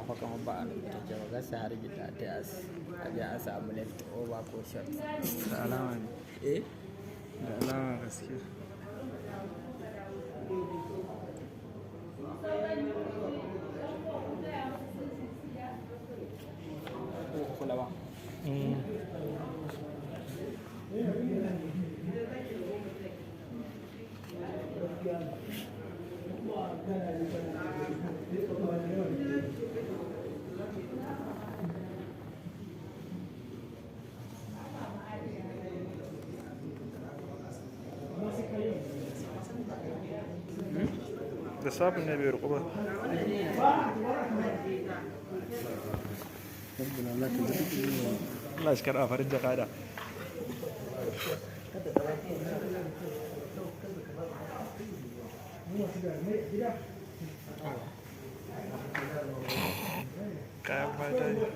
Hakan ba a rubuta ba gasa har gida ta a a samu left over ko shot da alama ne da alama gaskiya kula ba da sabon ne bai ruku ba Allah shi kara farin jaka da kayan fata ne